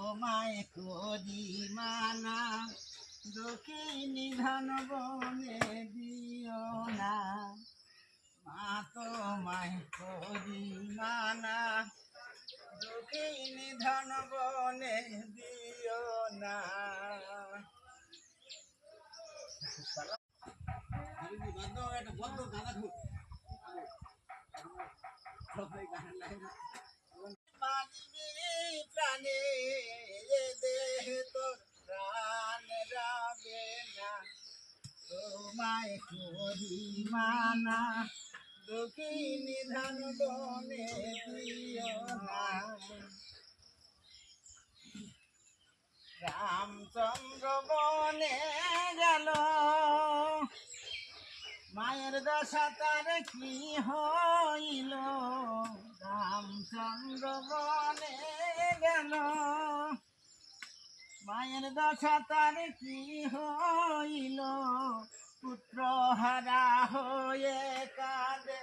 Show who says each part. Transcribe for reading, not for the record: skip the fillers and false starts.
Speaker 1: তোমায় করি মানা, দক্ষিণী ধন বনে দিও না। মা তোমায় করি মানা, দক্ষিণী ধন বনে দিও না। প্রাণে দেহ তোর প্রাণ রাবে না, তোমায় করি মানা, দক্ষিণী ধন বনে দিও না। রামচন্দ্র বনে গেল, মায়ের দশা তার কি হইল। রামচন্দ্র বনে গেল, মায়ের দশা তার কি হইল। পুত্র হারা হয়ে কাঁদে